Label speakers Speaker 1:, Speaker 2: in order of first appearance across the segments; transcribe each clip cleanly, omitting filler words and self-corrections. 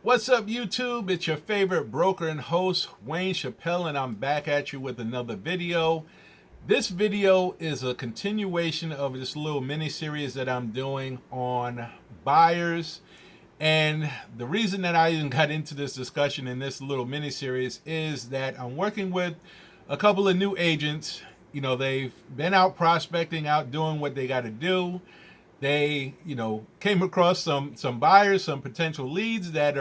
Speaker 1: What's up, YouTube? It's your favorite broker and host, Wayne Chappelle, and I'm back at you with another video. This video is a continuation of this little mini series that I'm doing on buyers. And the reason that I even got into this discussion in this little mini series is that I'm working with a couple of new agents. They've been out prospecting, out doing what they got to do. They came across some buyers, some potential leads that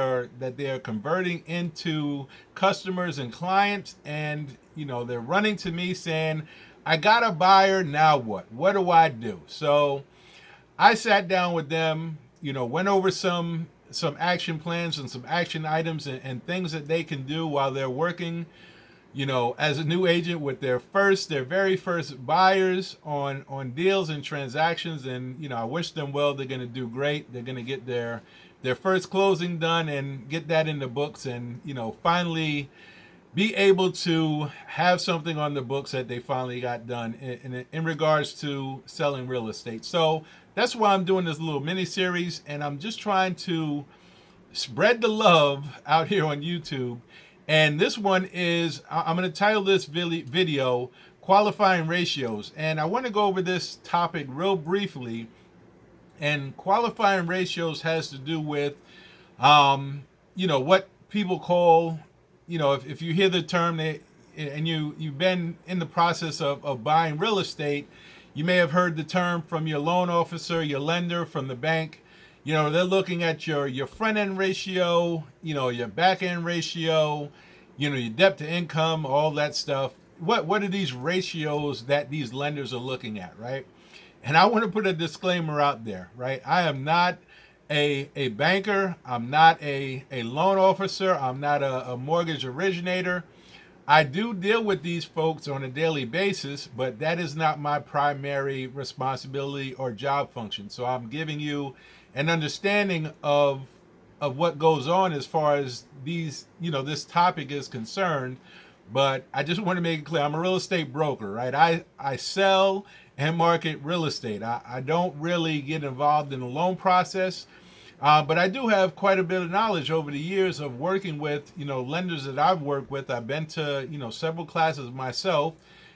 Speaker 1: they're converting into customers and clients, and they're running to me saying, I got a buyer, now what do I do? So I sat down with them, went over some action plans and some action items and things that they can do while they're working as a new agent with their very first buyers on deals and transactions. And I wish them well. They're going to do great. They're going to get their first closing done and get that in the books, and finally be able to have something on the books that they finally got done in regards to selling real estate. So that's why I'm doing this little mini series, and I'm just trying to spread the love out here on YouTube. And this one is, I'm going to title this video Qualifying Ratios. And I want to go over this topic real briefly. And qualifying ratios has to do with, what people call, if you hear the term and you've been in the process of buying real estate, you may have heard the term from your loan officer, your lender, from the bank. They're looking at your front end ratio, your back end ratio, your debt to income, all that stuff. What are these ratios that these lenders are looking at, right? And I want to put a disclaimer out there, right? I am not a banker. I'm not a loan officer. I'm not a mortgage originator. I do deal with these folks on a daily basis, but that is not my primary responsibility or job function. So I'm giving you an understanding of what goes on as far as these, this topic is concerned. But I just want to make it clear, I'm a real estate broker, right? I sell and market real estate. I don't really get involved in the loan process. But I do have quite a bit of knowledge over the years of working with, lenders that I've worked with. I've been to, several classes myself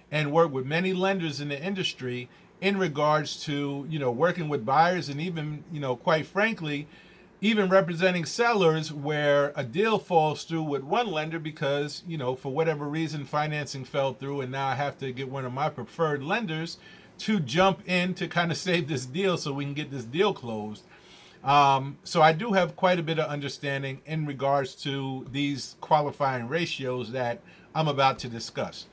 Speaker 1: and worked with many lenders in the industry in regards to, working with buyers, and even, quite frankly, even representing sellers where a deal falls through with one lender because, for whatever reason, financing fell through, and now I have to get one of my preferred lenders to jump in to kind of save this deal so we can get this deal closed. So I do have quite a bit of understanding in regards to these qualifying ratios that I'm about to discuss.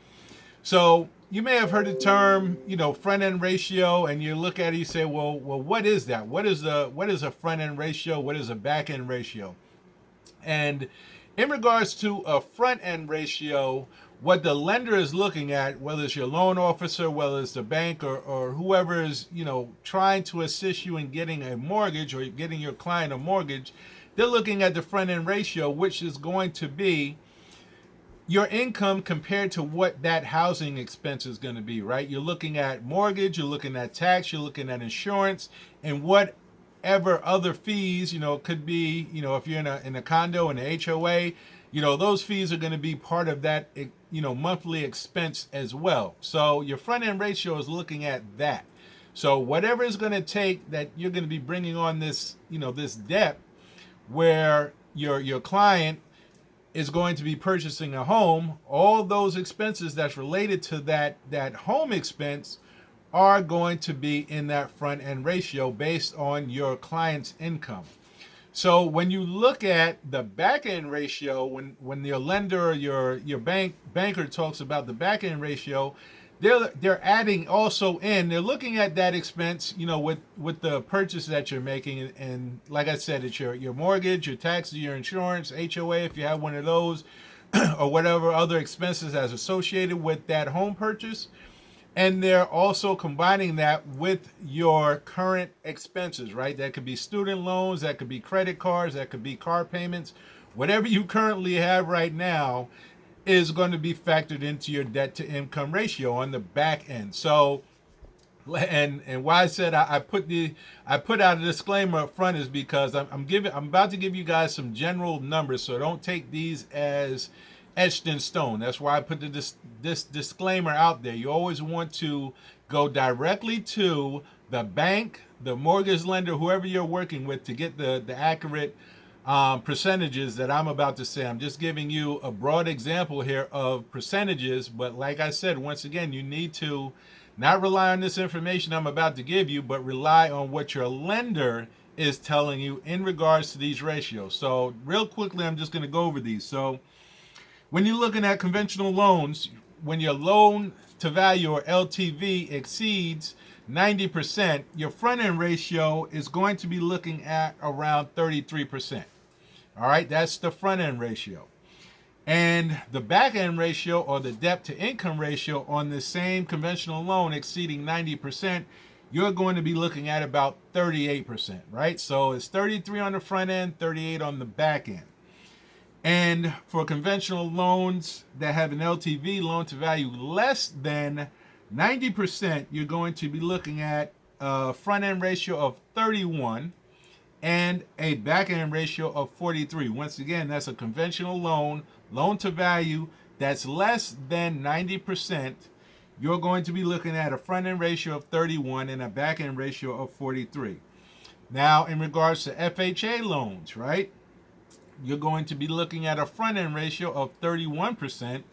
Speaker 1: So you may have heard the term, front end ratio, and you look at it, you say, well, what is that? What is a front end ratio? What is a back end ratio? And in regards to a front end ratio, what the lender is looking at, whether it's your loan officer, whether it's the bank, or whoever is, trying to assist you in getting a mortgage or getting your client a mortgage, they're looking at the front end ratio, which is going to be your income compared to what that housing expense is going to be, right? You're looking at mortgage, you're looking at tax, you're looking at insurance, and whatever other fees, could be, if you're in a condo, in a HOA, those fees are going to be part of that, monthly expense as well. So your front end ratio is looking at that. So whatever is going to take that you're going to be bringing on this, this debt, where your client is going to be purchasing a home, all those expenses that's related to that home expense are going to be in that front end ratio based on your client's income. So when you look at the back end ratio, when your lender or your banker talks about the back end ratio, they're adding also in, they're looking at that expense, with the purchase that you're making. And like I said, it's your mortgage, your taxes, your insurance, HOA, if you have one of those, or whatever other expenses as associated with that home purchase. And they're also combining that with your current expenses, right? That could be student loans, that could be credit cards, that could be car payments. Whatever you currently have right now is going to be factored into your debt to income ratio on the back end. So And why I said I put out a disclaimer up front is because I'm about to give you guys some general numbers, so don't take these as etched in stone. That's why I put this disclaimer out there. You always want to go directly to the bank, the mortgage lender, whoever you're working with, to get the accurate percentages that I'm about to say. I'm just giving you a broad example here of percentages, but like I said, once again, you need to not rely on this information I'm about to give you, but rely on what your lender is telling you in regards to these ratios. So real quickly, I'm just going to go over these. So when you're looking at conventional loans, when your loan to value or LTV exceeds 90%, your front end ratio is going to be looking at around 33%. All right, that's the front end ratio. And the back end ratio, or the debt to income ratio, on the same conventional loan exceeding 90%, you're going to be looking at about 38%, right? So it's 33 on the front end, 38 on the back end. And for conventional loans that have an LTV, loan to value, less than 90%, you're going to be looking at a front end ratio of 31 and a back end ratio of 43. Once again, that's a conventional loan to value that's less than 90%. You're going to be looking at a front end ratio of 31 and a back end ratio of 43. Now, in regards to FHA loans, right? You're going to be looking at a front end ratio of 31%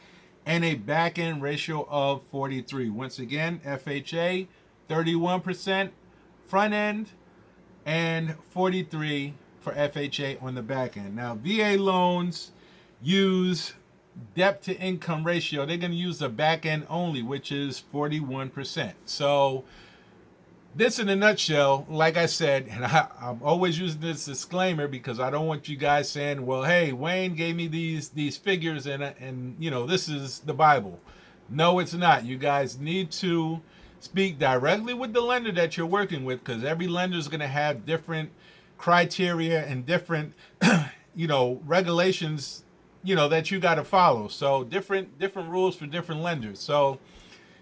Speaker 1: and a back end ratio of 43. Once again, FHA 31% front end and 43 for FHA on the back end. Now, VA loans use debt to income ratio. They're going to use the back end only, which is 41%. So this in a nutshell, like I said, and I'm always using this disclaimer because I don't want you guys saying, well, hey, Wayne gave me these figures and you know, this is the Bible. No, it's not. You guys need to speak directly with the lender that you're working with, because every lender is going to have different criteria and different, regulations, that you got to follow. So different rules for different lenders. So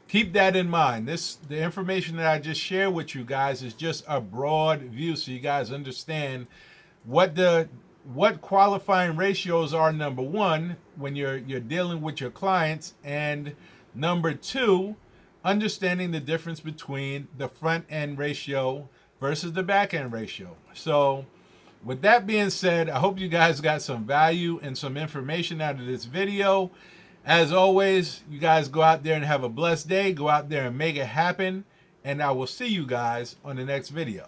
Speaker 1: keep that in mind. The information that I just shared with you guys is just a broad view, so you guys understand what qualifying ratios are. Number one, when you're dealing with your clients, and number two, understanding the difference between the front end ratio versus the back end ratio. So with that being said, I hope you guys got some value and some information out of this video. As always, you guys go out there and have a blessed day. Go out there and make it happen. And I will see you guys on the next video.